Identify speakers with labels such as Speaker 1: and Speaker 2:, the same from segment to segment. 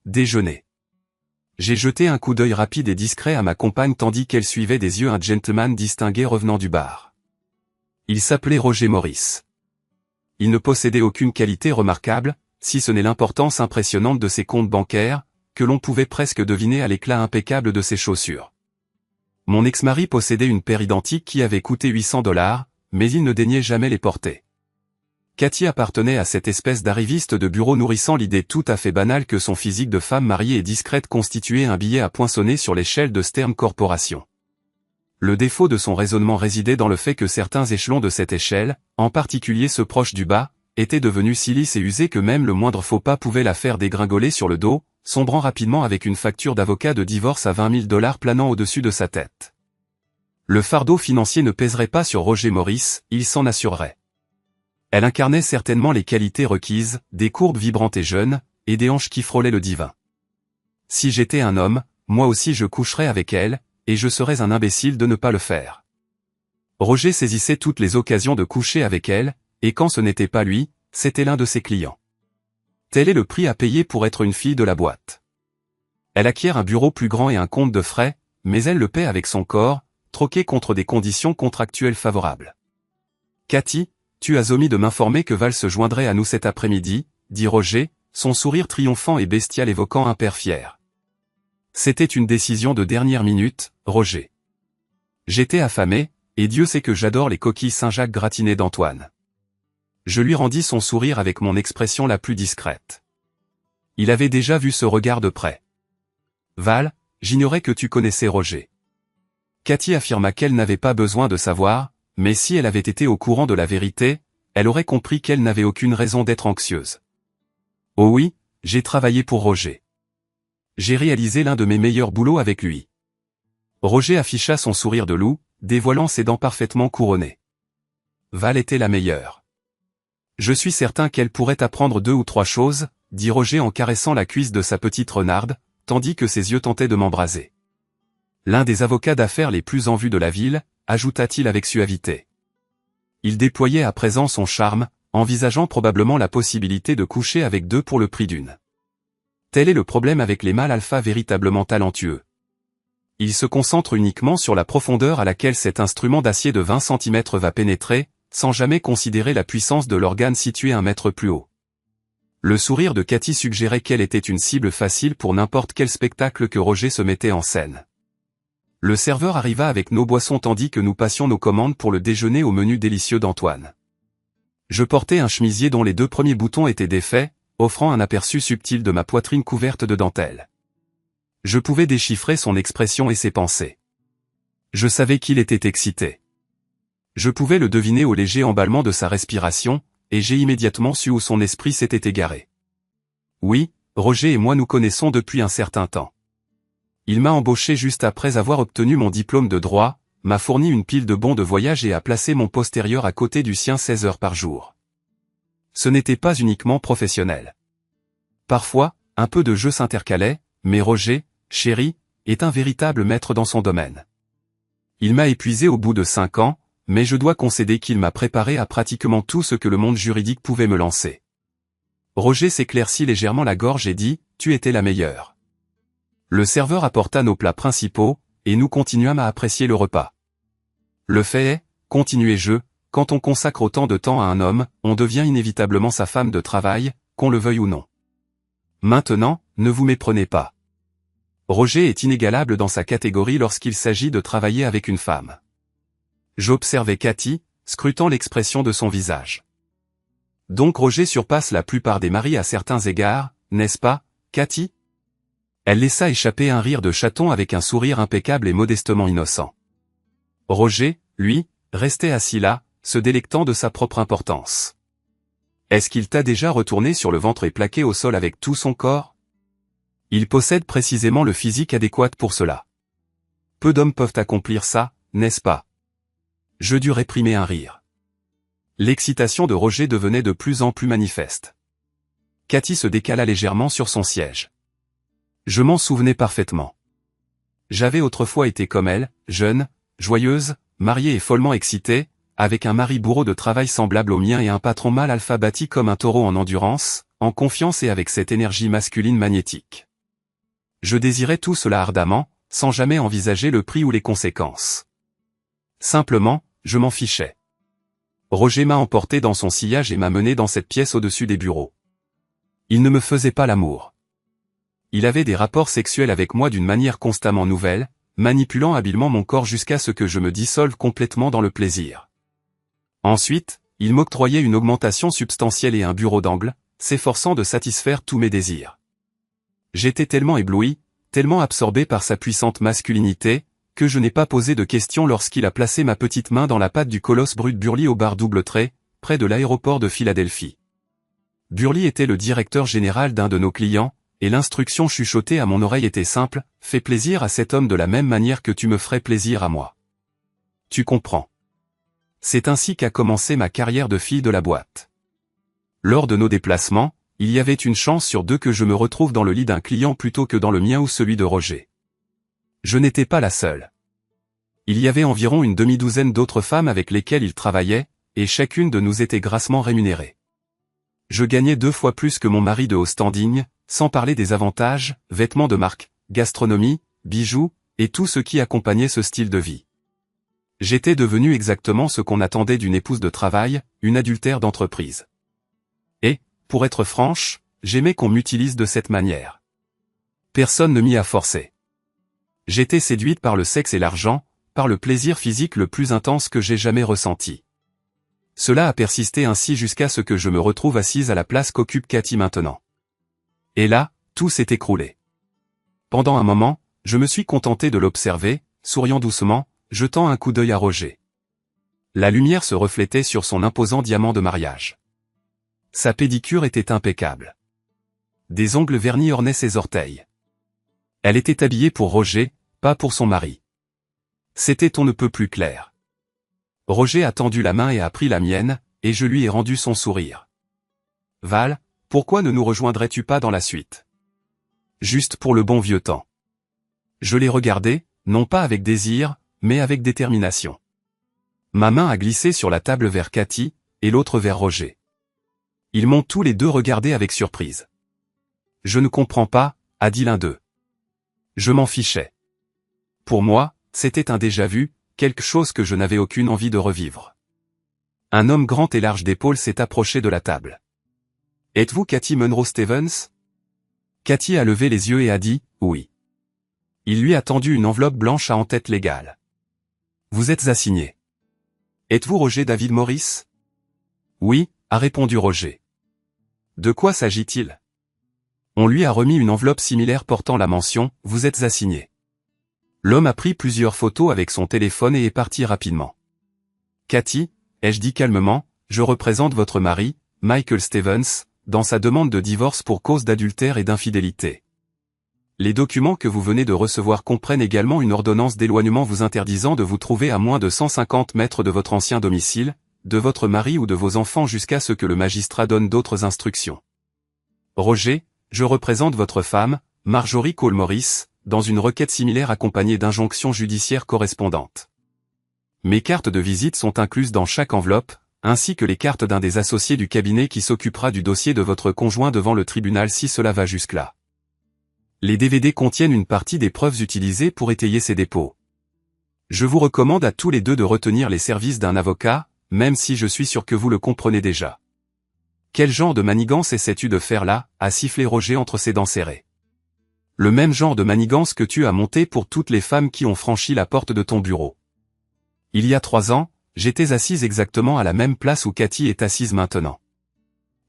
Speaker 1: déjeuner. J'ai jeté un coup d'œil rapide et discret à ma compagne tandis qu'elle suivait des yeux un gentleman distingué revenant du bar. Il s'appelait Roger Morris. Il ne possédait aucune qualité remarquable, si ce n'est l'importance impressionnante de ses comptes bancaires, que l'on pouvait presque deviner à l'éclat impeccable de ses chaussures. Mon ex-mari possédait une paire identique qui avait coûté $800, mais il ne daignait jamais les porter. Cathy appartenait à cette espèce d'arriviste de bureau nourrissant l'idée tout à fait banale que son physique de femme mariée et discrète constituait un billet à poinçonner sur l'échelle de Stern Corporation. Le défaut de son raisonnement résidait dans le fait que certains échelons de cette échelle, en particulier ceux proches du bas, étaient devenus si lisses et usés que même le moindre faux pas pouvait la faire dégringoler sur le dos, sombrant rapidement avec une facture d'avocat de divorce à $20 000 planant au-dessus de sa tête. Le fardeau financier ne pèserait pas sur Roger Morris, il s'en assurerait. Elle incarnait certainement les qualités requises, des courbes vibrantes et jeunes, et des hanches qui frôlaient le divin. Si j'étais un homme, moi aussi je coucherais avec elle, et je serais un imbécile de ne pas le faire. Roger saisissait toutes les occasions de coucher avec elle, et quand ce n'était pas lui, c'était l'un de ses clients. Tel est le prix à payer pour être une fille de la boîte. Elle acquiert un bureau plus grand et un compte de frais, mais elle le paie avec son corps, troqué contre des conditions contractuelles favorables. Cathy, tu as omis de m'informer que Val se joindrait à nous cet après-midi, dit Roger, son sourire triomphant et bestial évoquant un père fier. C'était une décision de dernière minute, Roger. J'étais affamé, et Dieu sait que j'adore les coquilles Saint-Jacques gratinées d'Antoine. Je lui rendis son sourire avec mon expression la plus discrète. Il avait déjà vu ce regard de près. Val, j'ignorais que tu connaissais Roger. Cathy affirma qu'elle n'avait pas besoin de savoir, mais si elle avait été au courant de la vérité, elle aurait compris qu'elle n'avait aucune raison d'être anxieuse. Oh oui, j'ai travaillé pour Roger. J'ai réalisé l'un de mes meilleurs boulots avec lui. Roger afficha son sourire de loup, dévoilant ses dents parfaitement couronnées. Val était la meilleure. Je suis certain qu'elle pourrait apprendre 2 ou 3 choses, dit Roger en caressant la cuisse de sa petite renarde, tandis que ses yeux tentaient de m'embraser. L'un des avocats d'affaires les plus en vue de la ville, ajouta-t-il avec suavité. Il déployait à présent son charme, envisageant probablement la possibilité de coucher avec 2 pour le prix d'une. Tel est le problème avec les mâles alpha véritablement talentueux. Ils se concentrent uniquement sur la profondeur à laquelle cet instrument d'acier de 20 cm va pénétrer, sans jamais considérer la puissance de l'organe situé 1 mètre plus haut. Le sourire de Cathy suggérait qu'elle était une cible facile pour n'importe quel spectacle que Roger se mettait en scène. Le serveur arriva avec nos boissons tandis que nous passions nos commandes pour le déjeuner au menu délicieux d'Antoine. Je portais un chemisier dont les 2 premiers boutons étaient défaits, offrant un aperçu subtil de ma poitrine couverte de dentelle. Je pouvais déchiffrer son expression et ses pensées. Je savais qu'il était excité. Je pouvais le deviner au léger emballement de sa respiration, et j'ai immédiatement su où son esprit s'était égaré. Oui, Roger et moi nous connaissons depuis un certain temps. Il m'a embauché juste après avoir obtenu mon diplôme de droit, m'a fourni une pile de bons de voyage et a placé mon postérieur à côté du sien 16 heures par jour. Ce n'était pas uniquement professionnel. Parfois, un peu de jeu s'intercalait, mais Roger, chéri, est un véritable maître dans son domaine. Il m'a épuisé au bout de 5 ans, mais je dois concéder qu'il m'a préparé à pratiquement tout ce que le monde juridique pouvait me lancer. Roger s'éclaircit légèrement la gorge et dit, « Tu étais la meilleure. » Le serveur apporta nos plats principaux, et nous continuâmes à apprécier le repas. Le fait est, continuai-je, quand on consacre autant de temps à un homme, on devient inévitablement sa femme de travail, qu'on le veuille ou non. Maintenant, ne vous méprenez pas. Roger est inégalable dans sa catégorie lorsqu'il s'agit de travailler avec une femme. J'observais Cathy, scrutant l'expression de son visage. Donc Roger surpasse la plupart des maris à certains égards, n'est-ce pas, Cathy ? Elle laissa échapper un rire de chaton avec un sourire impeccable et modestement innocent. Roger, lui, restait assis là, se délectant de sa propre importance. Est-ce qu'il t'a déjà retourné sur le ventre et plaqué au sol avec tout son corps ? Il possède précisément le physique adéquat pour cela. Peu d'hommes peuvent accomplir ça, n'est-ce pas ? Je dus réprimer un rire. L'excitation de Roger devenait de plus en plus manifeste. Cathy se décala légèrement sur son siège. Je m'en souvenais parfaitement. J'avais autrefois été comme elle, jeune, joyeuse, mariée et follement excitée, avec un mari bourreau de travail semblable au mien et un patron mâle alpha bâti comme un taureau en endurance, en confiance et avec cette énergie masculine magnétique. Je désirais tout cela ardemment, sans jamais envisager le prix ou les conséquences. Simplement, je m'en fichais. Roger m'a emporté dans son sillage et m'a mené dans cette pièce au-dessus des bureaux. Il ne me faisait pas l'amour. Il avait des rapports sexuels avec moi d'une manière constamment nouvelle, manipulant habilement mon corps jusqu'à ce que je me dissolve complètement dans le plaisir. Ensuite, il m'octroyait une augmentation substantielle et un bureau d'angle, s'efforçant de satisfaire tous mes désirs. J'étais tellement ébloui, tellement absorbé par sa puissante masculinité, que je n'ai pas posé de questions lorsqu'il a placé ma petite main dans la patte du colosse brut Burley au bar double trait, près de l'aéroport de Philadelphie. Burley était le directeur général d'un de nos clients, et l'instruction chuchotée à mon oreille était simple, « Fais plaisir à cet homme de la même manière que tu me ferais plaisir à moi. » Tu comprends. C'est ainsi qu'a commencé ma carrière de fille de la boîte. Lors de nos déplacements, il y avait une chance sur deux que je me retrouve dans le lit d'un client plutôt que dans le mien ou celui de Roger. Je n'étais pas la seule. Il y avait environ une demi-douzaine d'autres femmes avec lesquelles il travaillait, et chacune de nous était grassement rémunérée. Je gagnais 2 fois plus que mon mari de haut standing, sans parler des avantages, vêtements de marque, gastronomie, bijoux, et tout ce qui accompagnait ce style de vie. J'étais devenu exactement ce qu'on attendait d'une épouse de travail, une adultère d'entreprise. Et, pour être franche, j'aimais qu'on m'utilise de cette manière. Personne ne m'y a forcé. J'étais séduite par le sexe et l'argent, par le plaisir physique le plus intense que j'ai jamais ressenti. Cela a persisté ainsi jusqu'à ce que je me retrouve assise à la place qu'occupe Cathy maintenant. Et là, tout s'est écroulé. Pendant un moment, je me suis contenté de l'observer, souriant doucement, jetant un coup d'œil à Roger. La lumière se reflétait sur son imposant diamant de mariage. Sa pédicure était impeccable. Des ongles vernis ornaient ses orteils. Elle était habillée pour Roger, pas pour son mari. C'était on ne peut plus clair. Roger a tendu la main et a pris la mienne, et je lui ai rendu son sourire. Val, pourquoi ne nous rejoindrais-tu pas dans la suite? Juste pour le bon vieux temps. Je l'ai regardé, non pas avec désir, mais avec détermination. Ma main a glissé sur la table vers Cathy, et l'autre vers Roger. Ils m'ont tous les deux regardé avec surprise. Je ne comprends pas, a dit l'un d'eux. Je m'en fichais. Pour moi, c'était un déjà-vu, quelque chose que je n'avais aucune envie de revivre. Un homme grand et large d'épaules s'est approché de la table. « Êtes-vous Cathy Monroe Stevens ?» Cathy a levé les yeux et a dit « Oui ». Il lui a tendu une enveloppe blanche à en-tête légale. « Vous êtes assigné. »« Êtes-vous Roger David Morris ?» ?»« Oui », a répondu Roger. « De quoi s'agit-il » On lui a remis une enveloppe similaire portant la mention « Vous êtes assigné ». L'homme a pris plusieurs photos avec son téléphone et est parti rapidement. « Cathy, ai-je dit calmement, je représente votre mari, Michael Stevens, dans sa demande de divorce pour cause d'adultère et d'infidélité. Les documents que vous venez de recevoir comprennent également une ordonnance d'éloignement vous interdisant de vous trouver à moins de 150 mètres de votre ancien domicile, de votre mari ou de vos enfants jusqu'à ce que le magistrat donne d'autres instructions. Roger, je représente votre femme, Marjorie Cole Morris, dans une requête similaire accompagnée d'injonctions judiciaires correspondantes. Mes cartes de visite sont incluses dans chaque enveloppe, ainsi que les cartes d'un des associés du cabinet qui s'occupera du dossier de votre conjoint devant le tribunal si cela va jusque-là. Les DVD contiennent une partie des preuves utilisées pour étayer ces dépôts. Je vous recommande à tous les deux de retenir les services d'un avocat, même si je suis sûr que vous le comprenez déjà. Quel genre de manigance essaies-tu de faire là, a sifflé Roger entre ses dents serrées. Le même genre de manigance que tu as monté pour toutes les femmes qui ont franchi la porte de ton bureau. Il y a 3 ans, j'étais assise exactement à la même place où Cathy est assise maintenant.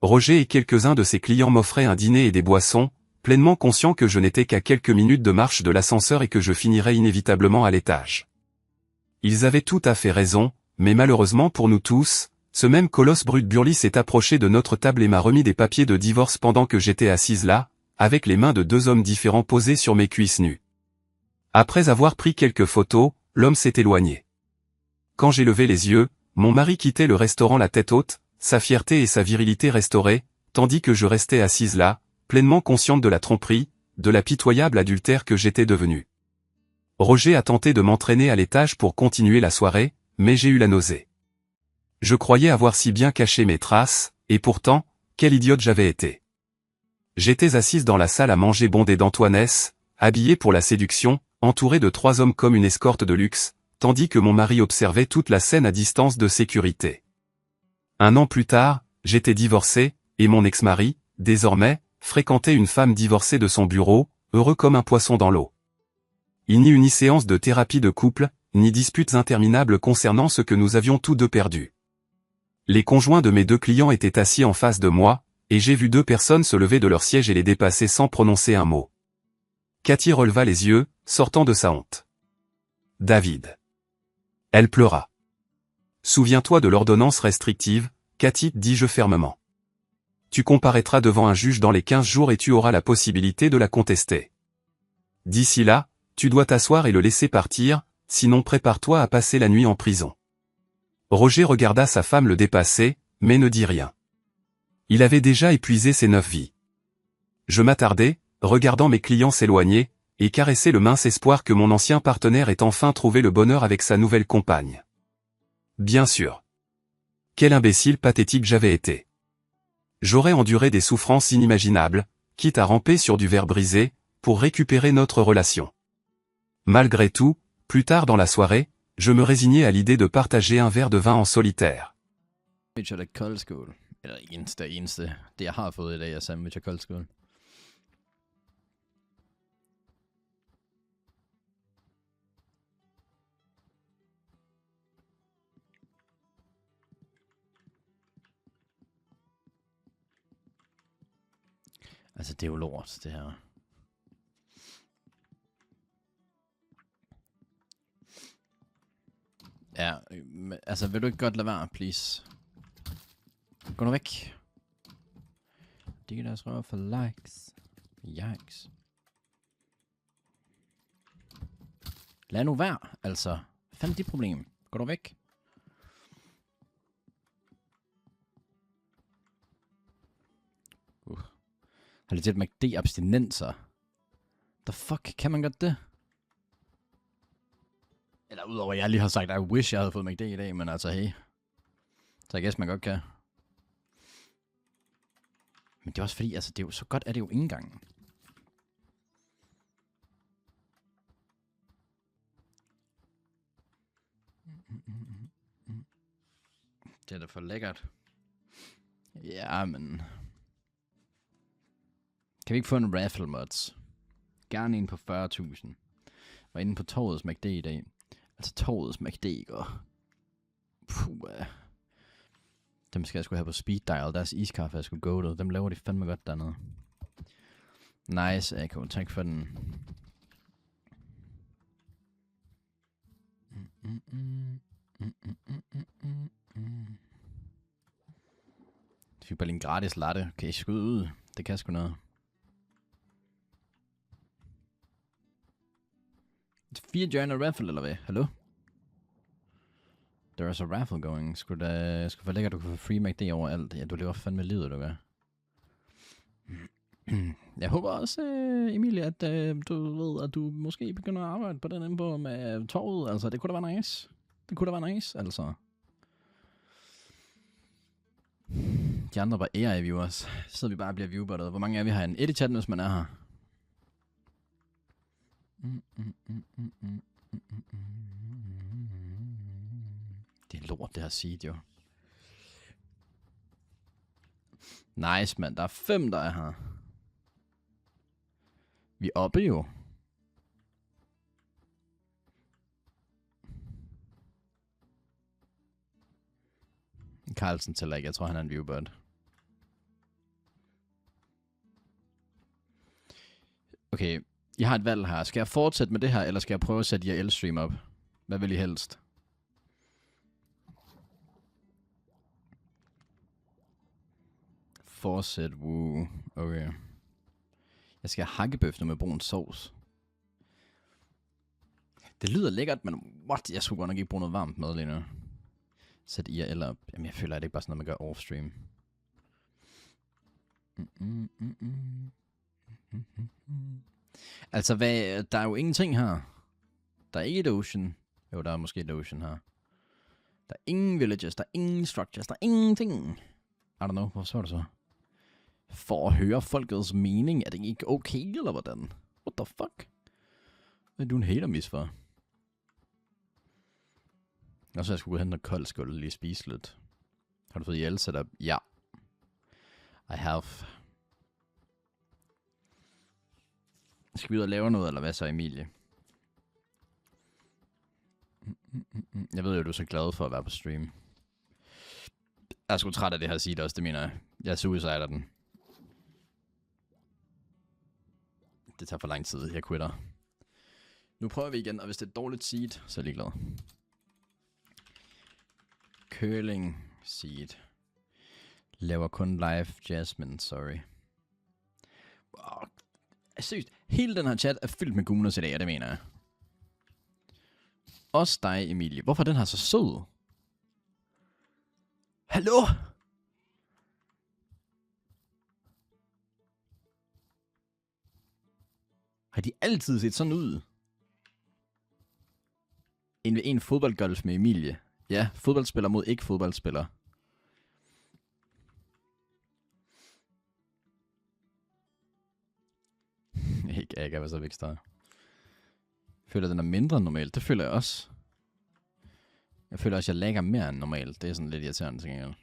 Speaker 1: Roger et quelques-uns de ses clients m'offraient un dîner et des boissons, pleinement conscients que je n'étais qu'à quelques minutes de marche de l'ascenseur et que je finirais inévitablement à l'étage. Ils avaient tout à fait raison, mais malheureusement pour nous tous, ce même colosse brut Burley s'est approché de notre table et m'a remis des papiers de divorce pendant que j'étais assise là, avec les mains de 2 hommes différents posées sur mes cuisses nues. Après avoir pris quelques photos, l'homme s'est éloigné. Quand j'ai levé les yeux, mon mari quittait le restaurant la tête haute, sa fierté et sa virilité restaurées, tandis que je restais assise là, pleinement consciente de la tromperie, de la pitoyable adultère que j'étais devenue. Roger a tenté de m'entraîner à l'étage pour continuer la soirée, mais j'ai eu la nausée. Je croyais avoir si bien caché mes traces, et pourtant, quelle idiote j'avais été. J'étais assise dans la salle à manger bondée d'Antoinesse, habillée pour la séduction, entourée de 3 hommes comme une escorte de luxe, tandis que mon mari observait toute la scène à distance de sécurité. 1 an plus tard, j'étais divorcé, et mon ex-mari, désormais, fréquentait une femme divorcée de son bureau, heureux comme un poisson dans l'eau. Il n'y eut ni séance de thérapie de couple, ni disputes interminables concernant ce que nous avions tous deux perdu. Les conjoints de mes 2 clients étaient assis en face de moi, et j'ai vu 2 personnes se lever de leur siège et les dépasser sans prononcer un mot. Cathy releva les yeux, sortant de sa honte. David. Elle pleura. Souviens-toi de l'ordonnance restrictive, Cathy, dis-je fermement. Tu comparaîtras devant un juge dans les 15 jours et tu auras la possibilité de la contester. D'ici là, tu dois t'asseoir et le laisser partir, sinon prépare-toi à passer la nuit en prison. Roger regarda sa femme le dépasser, mais ne dit rien. Il avait déjà épuisé ses 9 vies. Je m'attardais, regardant mes clients s'éloigner, et caressais le mince espoir que mon ancien partenaire ait enfin trouvé le bonheur avec sa nouvelle compagne. Bien sûr. Quel imbécile pathétique j'avais été. J'aurais enduré des souffrances inimaginables, quitte à ramper sur du verre brisé, pour récupérer notre relation. Malgré tout, plus tard dans la soirée, je me résignais à l'idée de partager un verre de vin en solitaire.
Speaker 2: Eller eneste. Det jeg har fået i dag er sandwich og koldskål. Altså, det er jo lort, det her. Ja, altså, vil du ikke godt lade være, please? Gå nu væk. De kan deres røver for likes. Yikes. Lad nu være, altså. Fandt dit problem. Gå nu væk. Har legit McD-abstinenser. The fuck, kan man godt det? Eller udover jeg lige har sagt, I wish jeg havde fået McD i dag, men altså hey. Så jeg guess man godt kan. Men det er også fordi, altså det er jo så godt, er det jo ikke engang. Det er da for lækkert. Ja, men... Kan vi ikke få en raffle mods? Gerne en på 40.000. Var inde på Torvets McD i dag. Altså Torvets McD, og... Puh, dem skal jeg sgu have på speed dial. Deres iskaffe er sgu goated. Dem laver de fandme godt dernede. Nice, Echo. Tak for den. Det fik bare lige en gratis latte. Kan I skyde ud? Det kan sgu noget. 4 joiner raffle, eller hvad? Hallo? There is a raffle going. Skulle for lækkert, du kunne få free McD overalt. Ja, du lever fandme livet, du gør. Jeg håber også, Emilie, at du ved, at du måske begynder at arbejde på den info med torvet. Altså, det kunne da være nice. Det kunne da være nice, altså. De andre bare AI-viewers. Så sidder vi bare og bliver viewbottet. Hvor mange er vi her? En 1 i chatten, hvis man er her. Det er lort, det her seed, jo. Nice, mand. Der er 5, der er her. Vi er oppe, jo. Carlsen tæller ikke. Jeg tror, han er en viewbot. Okay. Jeg har et valg her. Skal jeg fortsætte med det her, eller skal jeg prøve at sætte IRL-stream op? Hvad vil I helst? Fortsæt, woo. Okay. Jeg skal have hakkebøfter med brun sovs. Det lyder lækkert, men what? Jeg skulle godt nok ikke bruge noget varmt mad lige nu. Sæt IRL op. Jamen, jeg føler, at det ikke bare sådan noget, man gør off-stream. Altså, der er jo ingenting her. Der er ikke et ocean. Jo, der er måske et ocean her. Der er ingen villages, der er ingen structures, der er ingenting. I don't know, hvor så er det så? For at høre folkets mening, er det ikke okay, eller hvordan? What the fuck? Hvad er du en hater-mis for? Og så jeg skulle gå hen noget koldt skål lige spise lidt. Har du fået ihjel setup? Ja. I have. Skal vi ud og lave noget, eller hvad så, Emilie? Jeg ved jo, du er så glad for at være på stream. Jeg er sgu træt af det her seed også, det mener jeg. Jeg suicider den. Det tager for lang tid, jeg quitter. Nu prøver vi igen, og hvis det er et dårligt seed, så er jeg ligeglad. Curling seed. Laver kun live Jasmine, sorry. Wow. Seriøst, hele den her chat er fyldt med gunners i dag, og det mener jeg. Også dig, Emilie. Hvorfor er den her så sød? Hallo? Har de altid set sådan ud? En fodboldgolf med Emilie. Ja, fodboldspiller mod ikke fodboldspiller. Jeg kan være så vækst der. Jeg føler, at den er mindre end normalt. Det føler jeg også. Jeg føler også, at jeg lægger mere end normalt. Det er sådan lidt irriterende til gengæld.